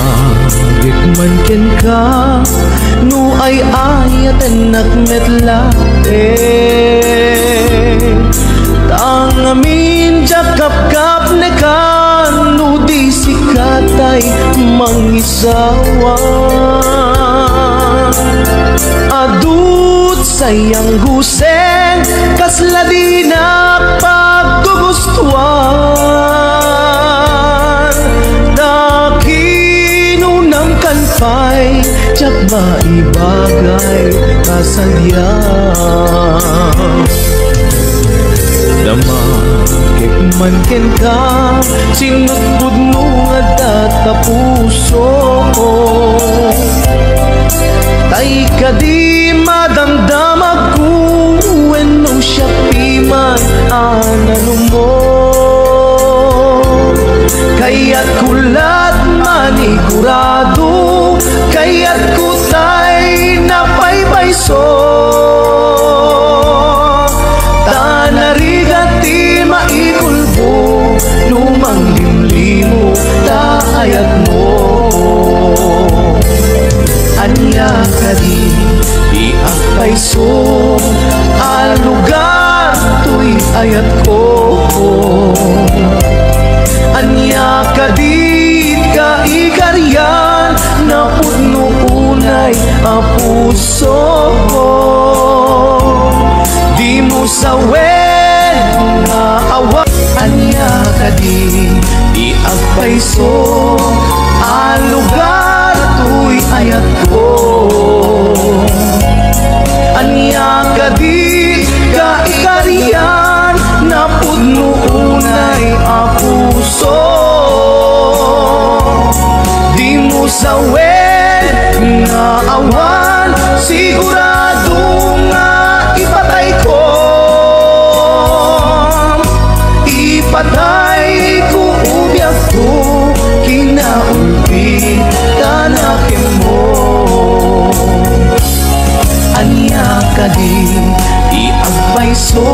Magikman ken ka no ay ayaten nakmetla tangamin jakap-kap ne kan no di sikatay mangisawa adut sayang guseng kasla di na paggugustuhan nakinunang kanpay tsak maibagay kasadyan damakikman ken ka sinutbud mo nga data puso tay ka di madamdamag ko wenno siya piman anano mo kaya't kulat manigurado kaya't kutay napaypayso tanarigati maikulbo lumang limlimo taayat mo anya ka di akpayso alugar tuy ayat ko anya ka di ka ikaryan na pudno unay apuso di mo sawen nga awa anya ka di agpayso alugar tuy ayat ko anya ka di ka ikariyan na pudno unay apuso di mo sawen nga awan sigurado nga ipatay ko ubyak ko kinaumpi tanakin mo anya ka di agpayso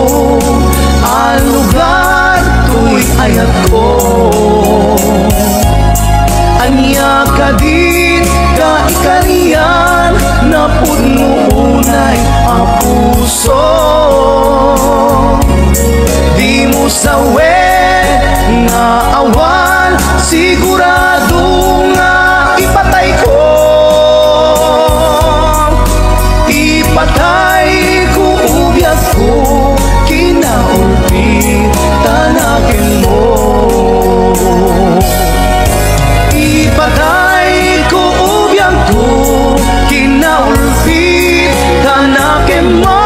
alugar tuy ayat ko anya ka di ka ikariyan na pudno unay apuso di mo sawen nga awan sigurado nga ipatay ko ubyak ko kinaulpi tanakin mo ipatay ko ubyak ko kinaulpi tanakin mo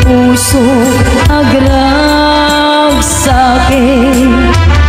puso agrag sa'kin.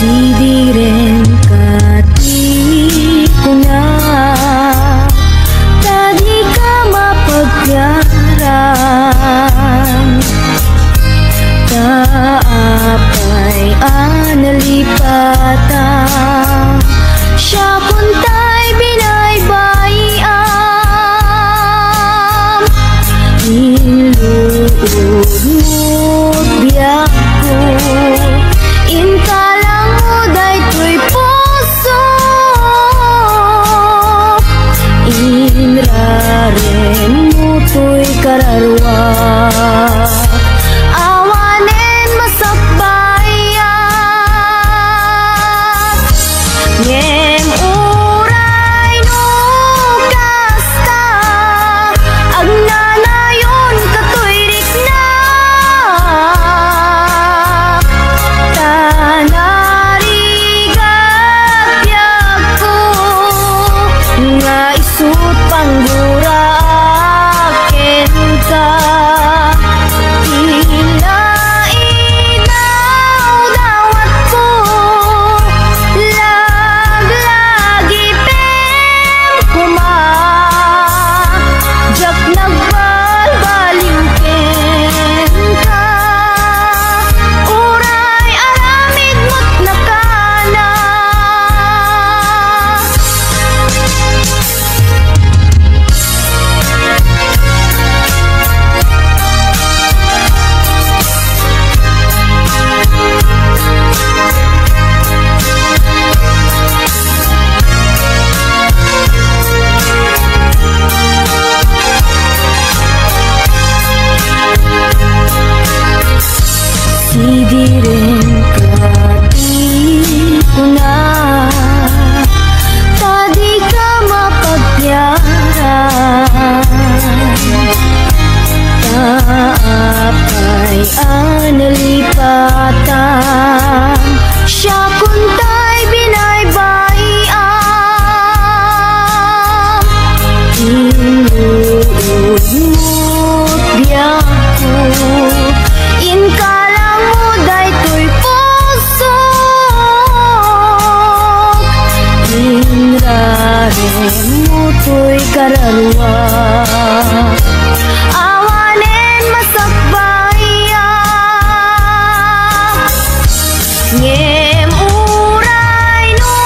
Sidiren kati ko na, tadi ka mapagyaran, taapay analipatan, siya kuntay binaybayan, inluud biyak ko, inkalang mo daytoy puso, inraren mo to'y kararwa, awanen masakbayan, ngem uray no kasta, agnanayon kato'y rikna, tanarigat biag ko, nga isut panggura akin ka, tila inaw dawat ko, laglagi pem kuma, jak nagbalbaliw ken ka, uray aramid mo't nakana. Sidiren kati ko na, tadi ka mapagyaran, taapay analipatan, siya kuntay binaybayan, inluud mo't biyak ko, inkalang mo daytoy puso, inraren mo to'y kararwa, awanen masakbayan, ngem uray no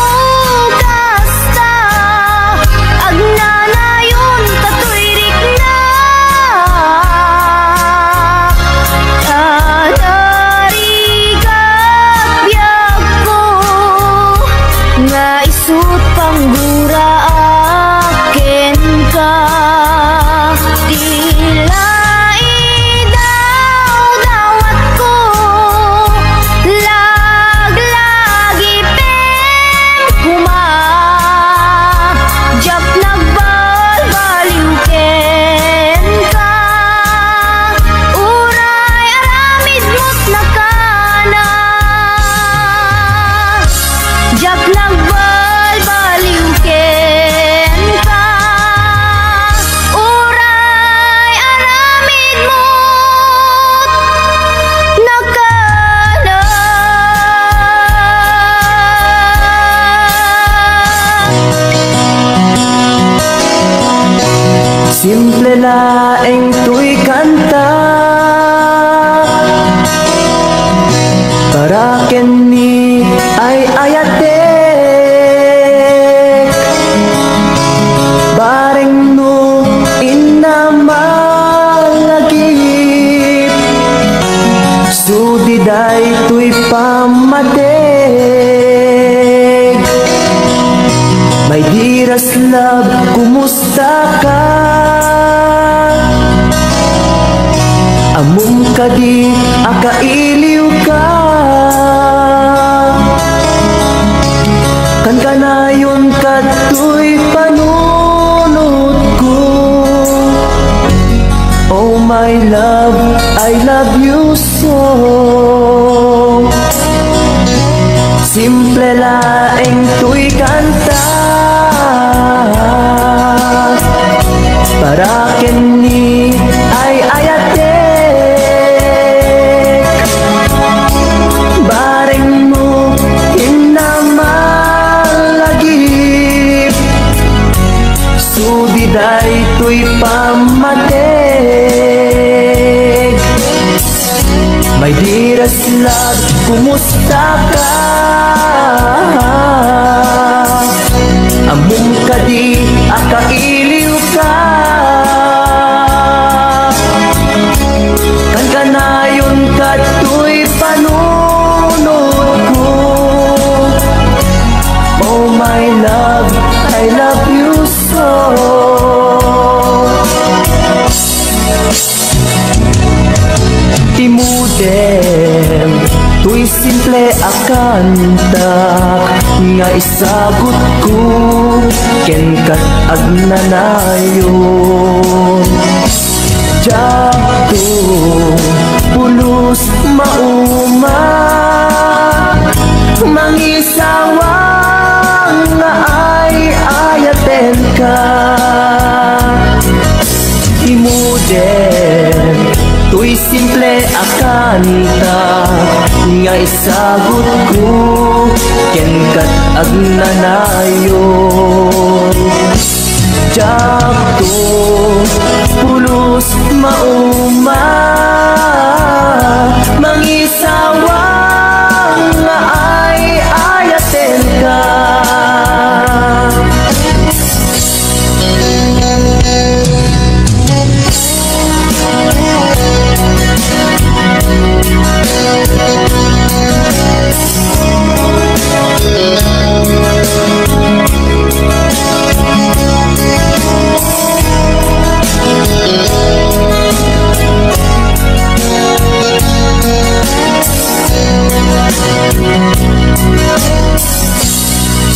kasta, agnanayon kato'y rikna, tanarigat biag ko, nga isut panggura akin ka, tila idaw dawat ko, laglagi pem kuma, jak nagbalbaliw ken ka, uray aramid mo't nakana, jak nagbalbaliw ken ka, uray aramid mo't nakana. Simple laeng tuy kanta, para kenni ay ayatek, bareng no inamalagip, sudiday tuy pamadeg. My dearest love, kumusta ka? Amum ka di akailiw ka, kan kanayon kato'y panunod ko. Oh my love, I love you so. Simple laeng tuy kanta, para kenni ay ayatek, bareng mo love, kumusta ka? Among kadi akailiw ka. Kan kanayon kato'y panunod ko. Oh my love, I love you so. Imudem, tuy simple akanta nga isagot ko ken kat agnanayon. Jato pulos mauma mangisawang nga ay ayaten ka. Imudem, tuy simple akanta nga isagot ko ken kat agnanayon. Jato pulos mauma mangisawang nga ay ayaten ka.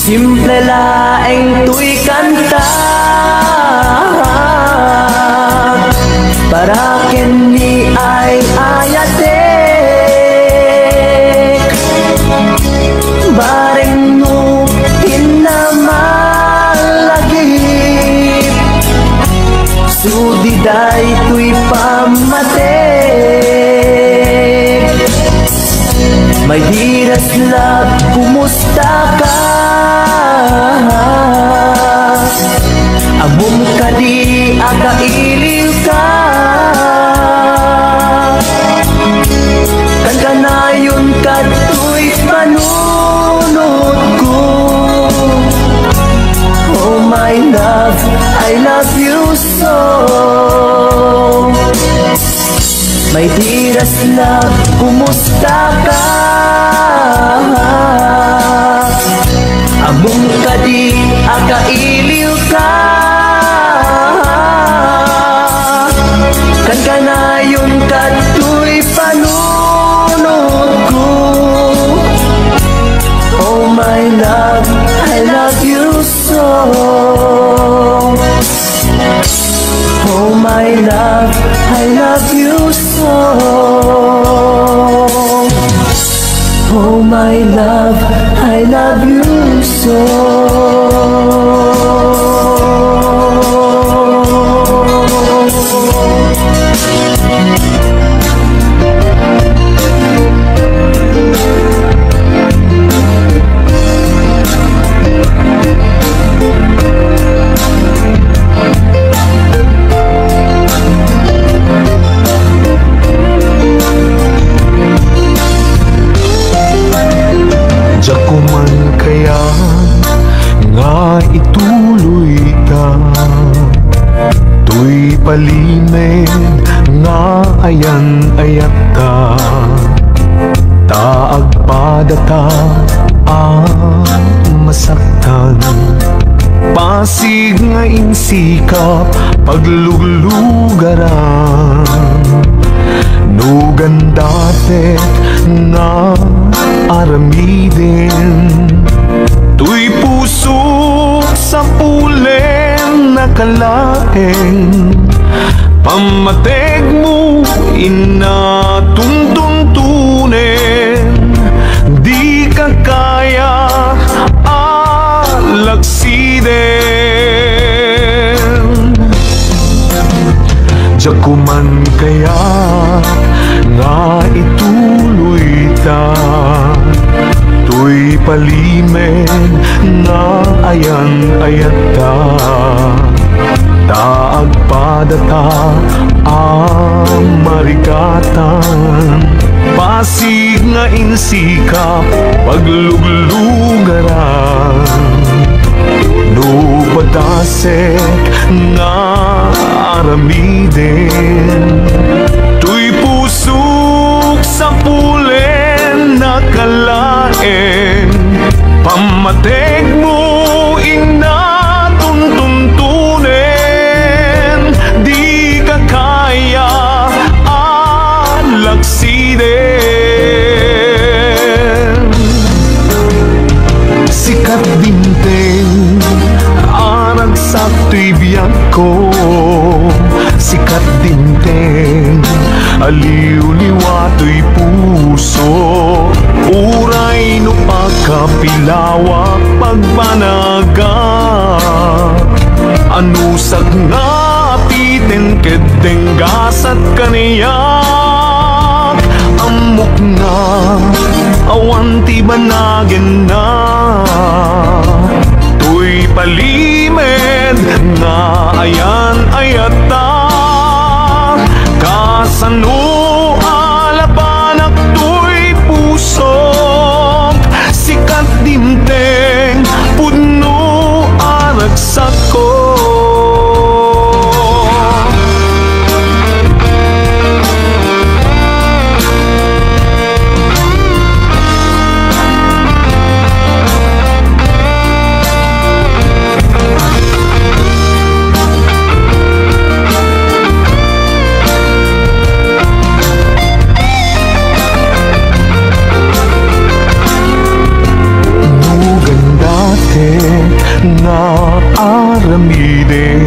Simple laeng tuy kanta para ken ni ay ayatek. Bareng no hinamalagip sudiday tuy pamatek. My dearest love, kumusta ka? Among kadi akailiw ka. Kan kanayon kato'y panunod ko. Oh my love, I love you so. My dearest love, kumusta ka? Among kadi akailiw ka. Kan kanayon kato'y panunod ko. Oh my love, I love you so. Oh my love, I love you so. Oh my love, I love you so. Jakuman kaya nga ituloy ta, tuy palimen nga ayan-ayat ta. Taag padata ang masaktan, pasig nga insikap pagluglugaran. Nugan datet nga aramidin, tuy pusok sa pulen nakalaeng. Pamateg mo inatuntuntunin, di ka kaya alagsiden. Jakuman kaya nga ituloy ta, tuy palimen nga ayan-ayat ta. Taag padata ang marikatan, Pasig nga insikap pagluglugaran, no padasek nga aramiden. Tuy pusok sa pulen na kalaeng, pamateg mo inatuntuntunen. Di ka kaya alaksiden. Sikat binteng arag sa tuy biyak ko, sikat dinteng aliw-liwa tuy puso. Uray no pagkapilawak pagpanaga, anusak nga piten kedeng gasat kaniyak. Amok na awan ti banagin na, tuy palimed nga ayan ayata. Kasano alapanak tuy pusok, sikat dimteng puno aragsak ko. Nga aramiden,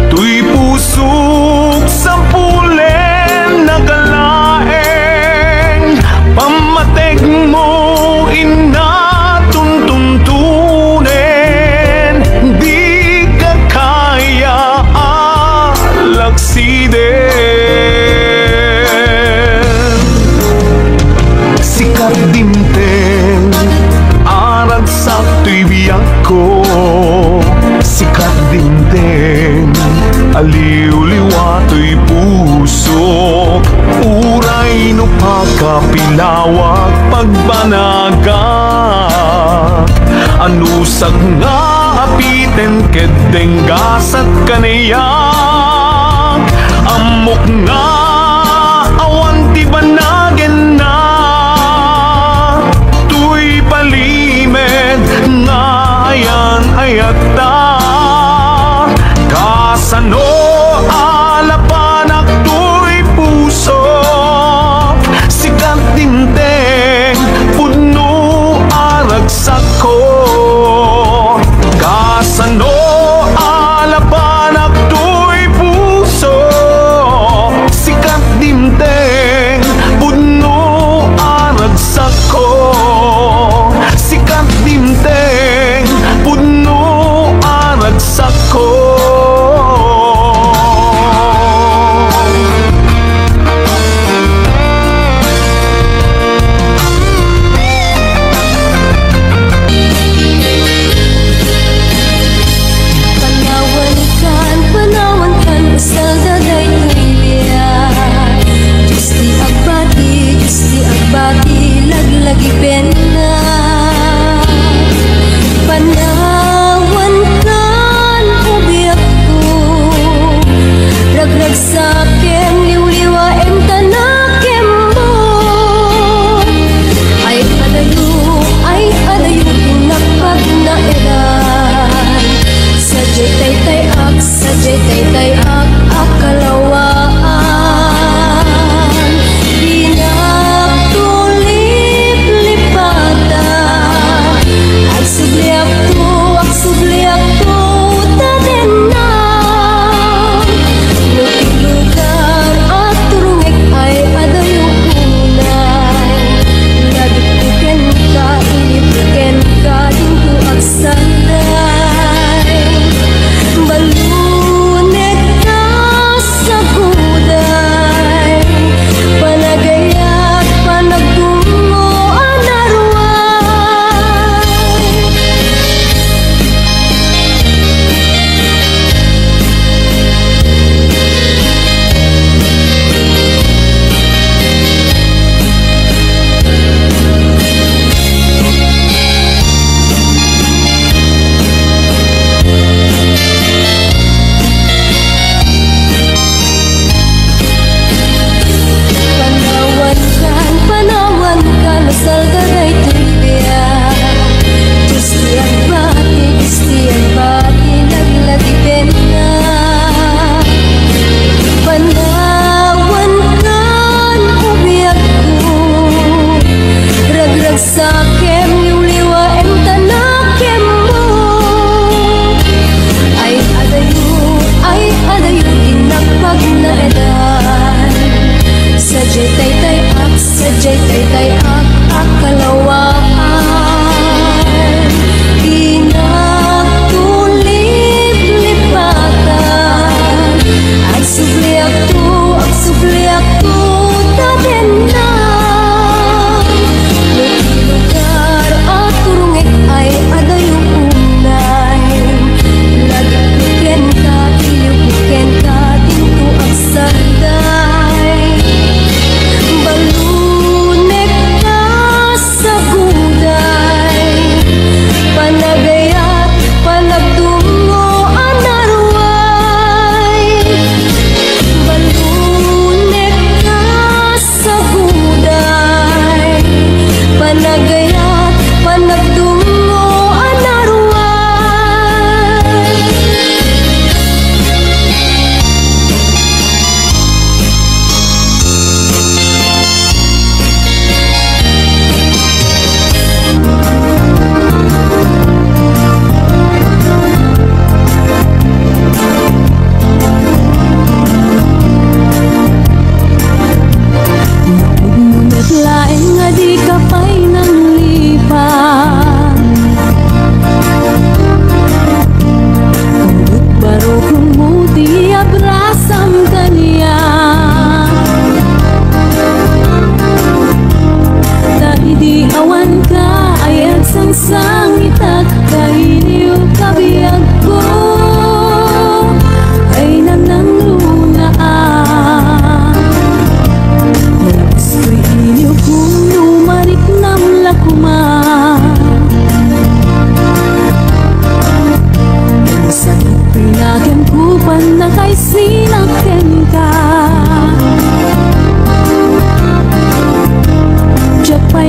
tuy pusok sa pulen na kalaeng, pamateg mo inatuntuntunen. Di ka kaya alaksiden. Sikat dimteng arag sa tuy biyak ko, sikat dinteng aliw-liwa tuy puso. Uray no pagkapilawak pagbanaga, anusag nga apiten kedeng gasat kaniyak. Amok nga awan ti banagin na, tuy palimed nga ayan ayata. Kasano alapanak tuy puso, sikat dinteng puno aragsak ko. Kasano alapanak tuy puso,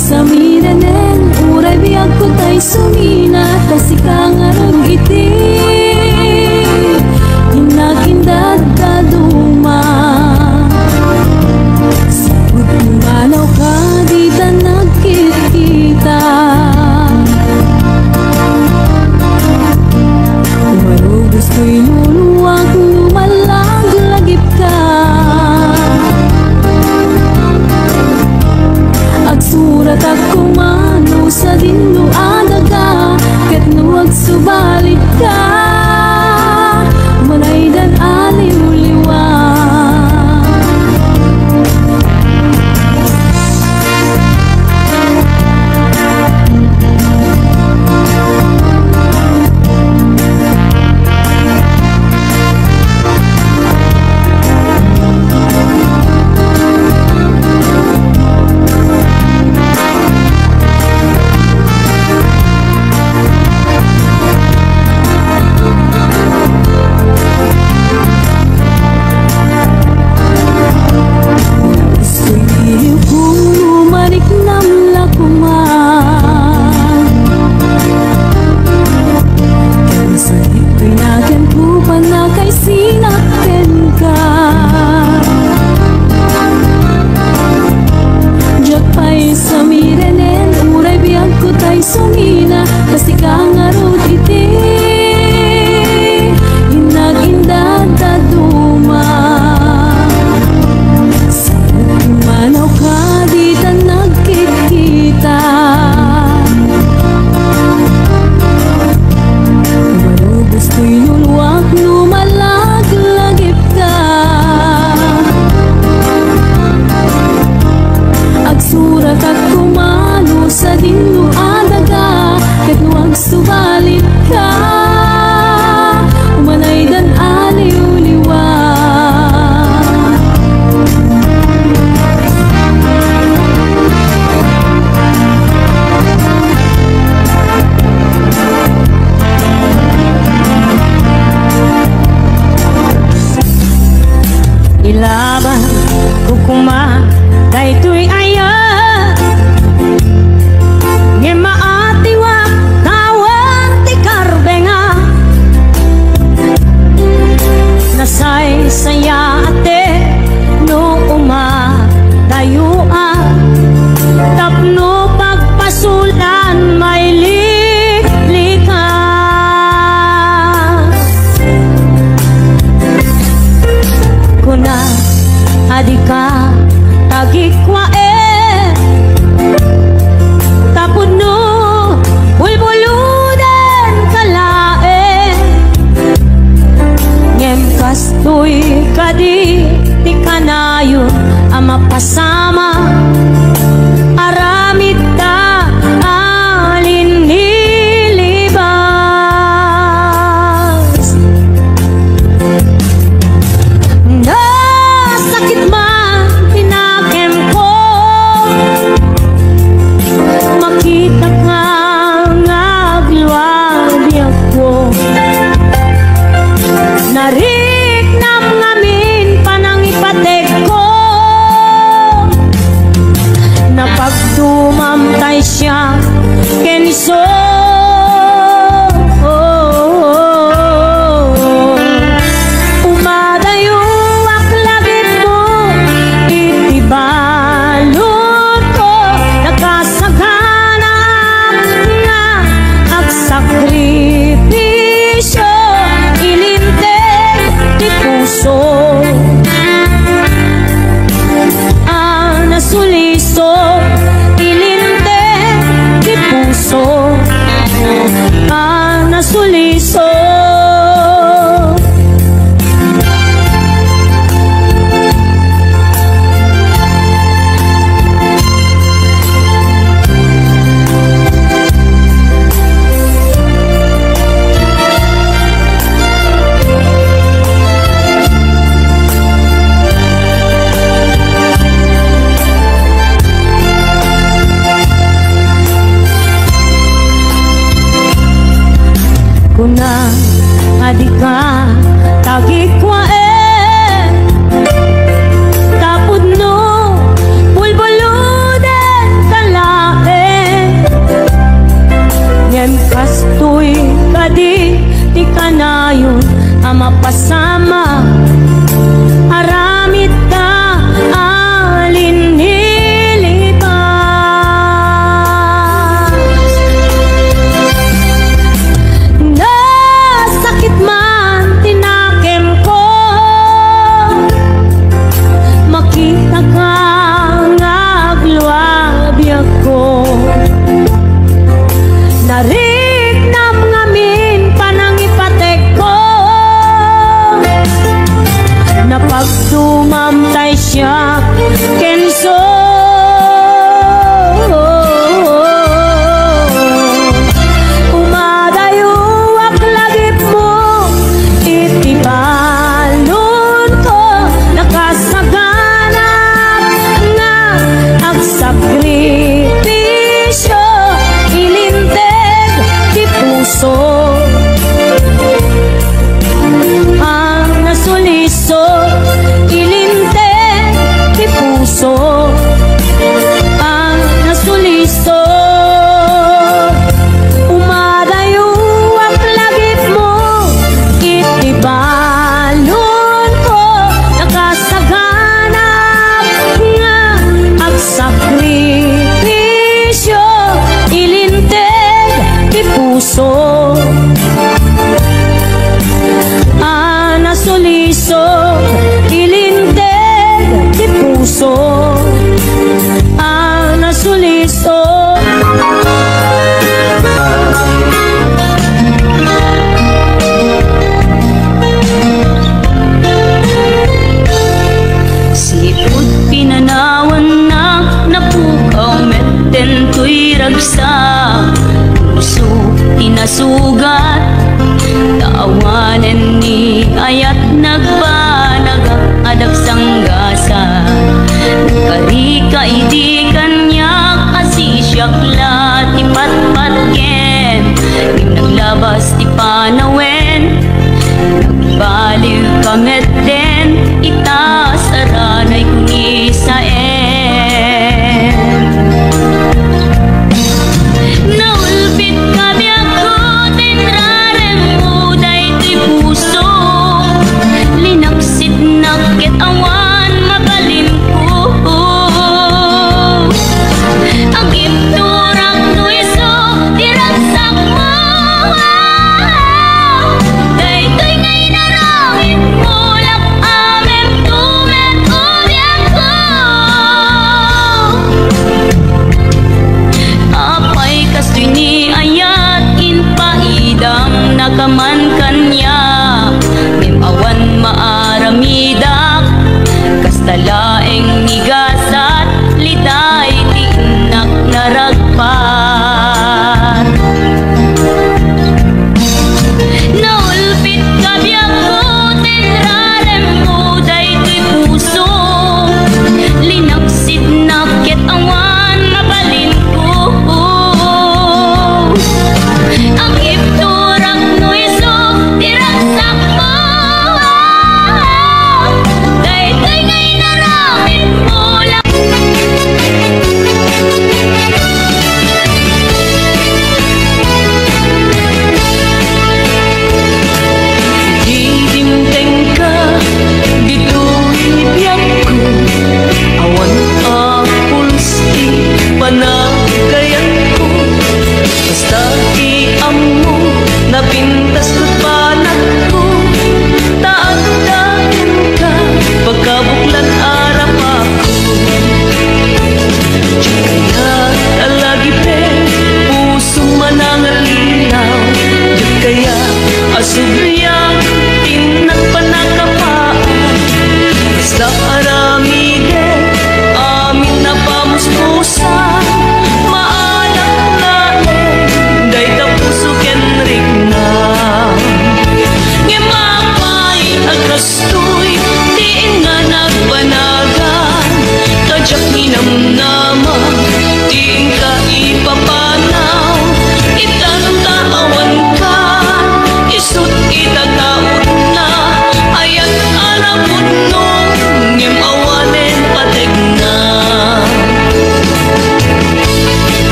sa miranen, uray biyag ko tay sumina, tasikang arag iti hinagindad kaduma. Sabot kumanaw ka, di ta nagkikita. Marugos ko'y luluwag, lumalag-lagip ka. Agsurat at kumano sa dinluan ka, ket nuwag subalit ka, manay dan aliw-liwa. Ilaban kukuma daytoy aya nge maatiwa kawan ti karbenga nasay saya ate no uma dayua tapno pagpasulan may likas kuna adika tagikwa tapod no bulbuludan kalae ngem kastoy kadi ti kanayon ama pasama aramid ta alin nilibas sakit man tinakem ko makita ka ngagluwag ako narik nam ngamin panang ipateg ko napagdumamtay siya keniso kuna adika tagikwa tapod no bulbuludan kalae dumamtay siya kenso umadayuak lagip mo iti balon ko nakasaganap nga agsakripisyo ilinteg di puso ang nasuliso ilinteg di puso ang nasuliso umadayuak lagip mo iti balon ko nakasaganap nga agsakripisyo ilinteg di puso ang nasuliso ilinteg di puso ang nasuliso sipot pinanawan na napukaw metten ko'y ragsak puso tinasugat taawanan ni ayat nagbanagak adak sanggasa karika idi kanya kasi syakla ti patpatken di naglabas ti panawen nagbaliw kamet den itasaranay kung isaen naulpit kami ako tinrarem uday ti puso linaksit nakit awan mabalin ko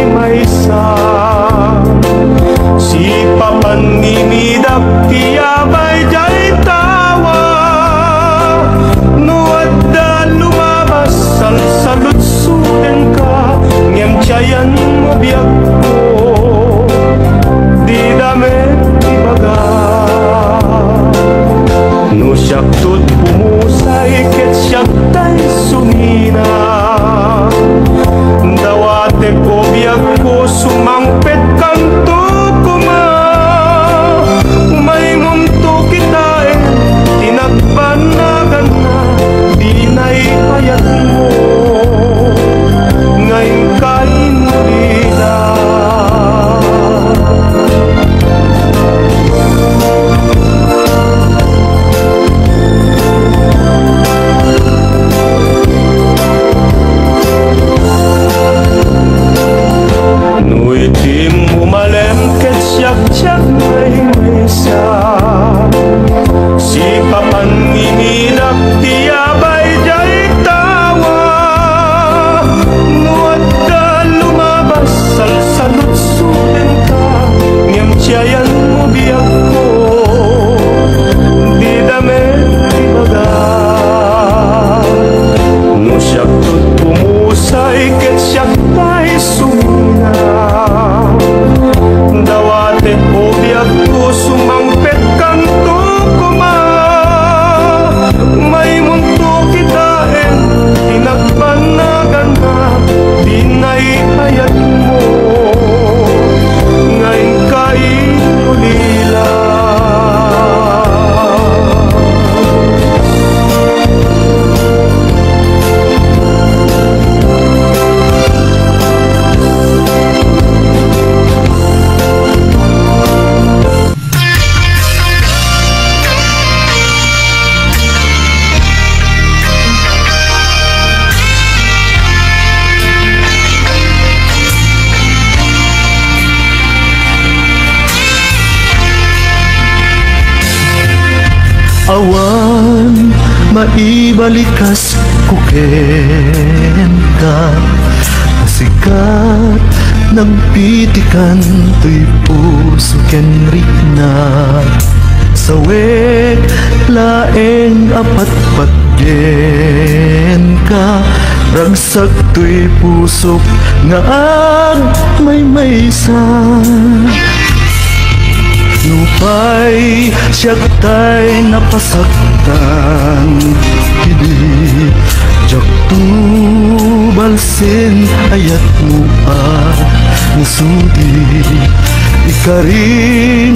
maysa si papanginidap tiyabay jay tawa nuad da lumabas salsalutsuden ka ngem tiyayan mo biyak ko di damit ibaga no siyak tut pumusay ket siyak tay sumina dawate ko biyak ko sumangpet kanto kuma may ngumto kita tinagpanagan na di na'y payat mo ngayon kain nila Nuitim umalem ket siyak-siyak may mesa si papanginidap tiyabay jay tawa nuad da lumabas salsalutsuden ka ngem tiyayan mo biyak ko di damit ibaga no siyak tut pumusay ket siyak tay sumina dawate o biyak ko sumangpet kanto kuma may munto kita tinagpanagan na di na'y hayat mo ngayon kain ulila awan maibalikas kuken ka sikat nagpitikan tuy puso ken rikna sawek laeng apat patgen ka ragsak tuy pusok nga may maysa Nupay siyak tay napasaktan Hindi jak tu balsin ayat mo nasudi Ikarin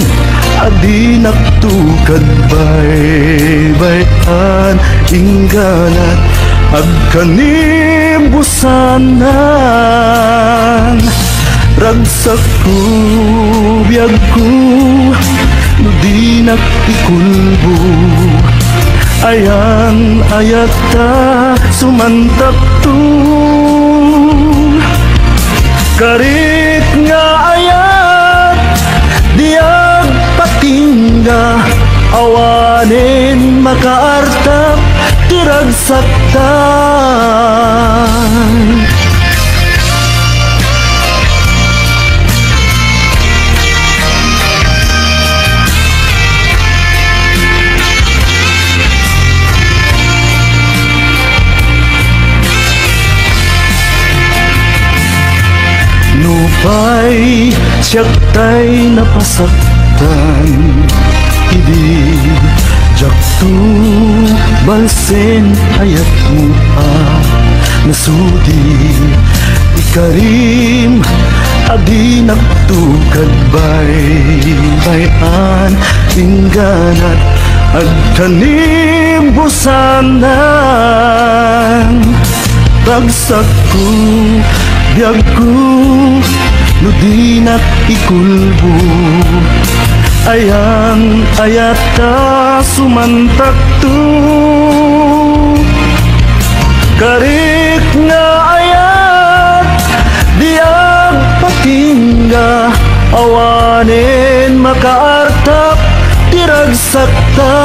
adi naktukad bay-bayan ingganat agkanimbusanan Ragsak ko, biyag ko, di nakikulbo Ayan, ayata, sumantak to Karit nga ayat, diag patingga Awanin makaartap, tiragsaktan Nupay siyak tay napasaktan Hindi jak tu balsen ayat mo nasudi Ikarim adi naktukad bay-bayan ingganat agkanimbusanan Bagsak ko, biyag ko, no di nakikulbo Ayan, ayata, sumantak to Karik nga ayat, diag patingga Awanin makaartap, tiragsakta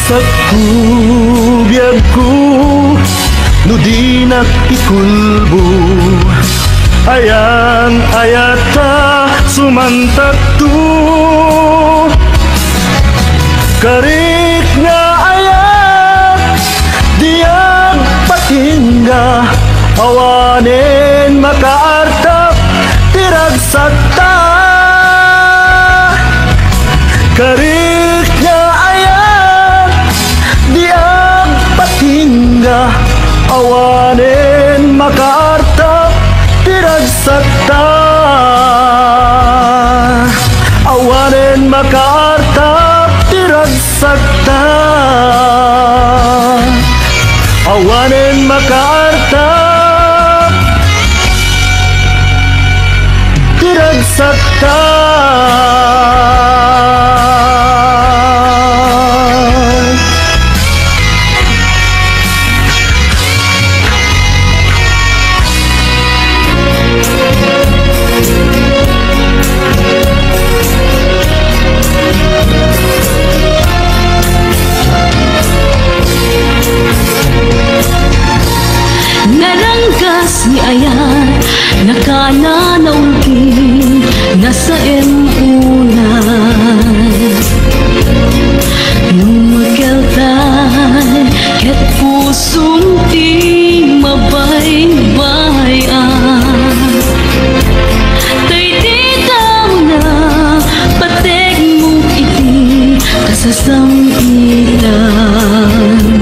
sa kubiyag ko, no di nakikulbo. Ayang ayata sumantat tu, karik nga ayat diyag patingga, awanin makaartap tirag sakta. Karik nga ayat diyag patingga, awanin makaartap tirag sakta. Awanin makaartap tirag sakta. Awanin makaartap tirag sakta. Narangkas ni ayan, nakana naungkin, nasa emunan. Nung magkeltay, ket pusong di mabay-bayan. Tay di daw na, pateg mo iti, kasasampitan.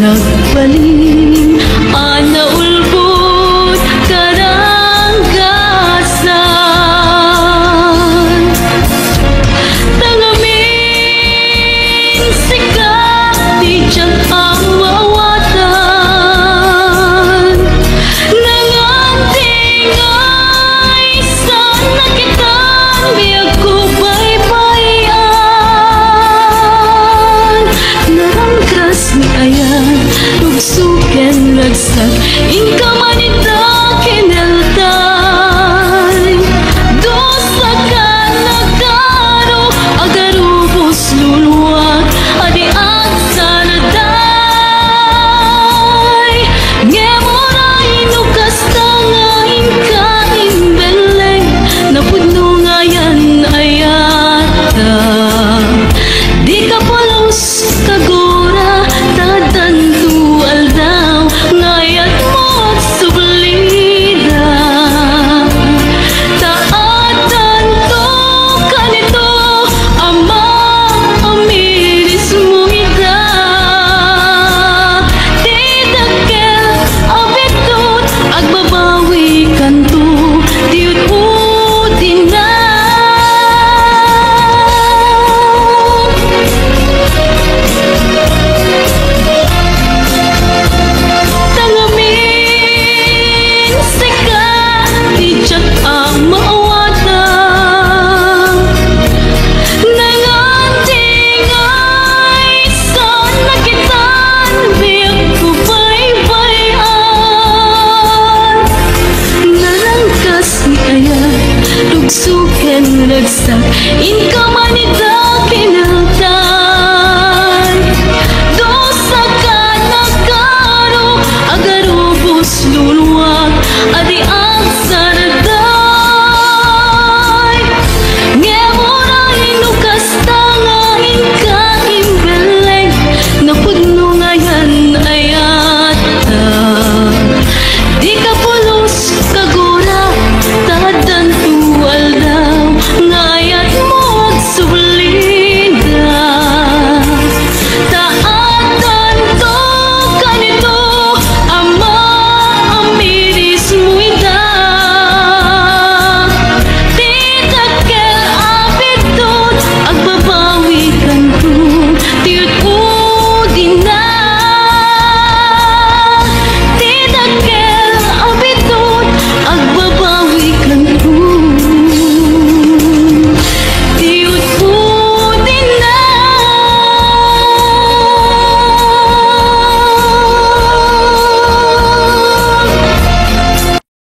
Nagpaling anaulbot karanggasan, tangamin sikat di dyan ang mawatan. Nangantingay sa nakitan, biyag ko baybayan. Narangkas ni ayan, tugsuken lagsak, inka manita kineltay. Dosa ka nagdaro, agarubos luluwag, adi ang sanaday. Ngemoray nukas tangain ka imbeleng, napudno ngayan ayata. Di ka palos kagura, tadantu aldaw, ngayat mo sublida. Taatan to kanito, ama amiris mo ida. Di dakkel abitut, agbabawi kanto, diut-utin na. Tangamin sikat di dyan ang maawatan. Nangantingay sa nakitan, biyag ko baybayan. Narangkas ni ayan, tugsuken lagsak,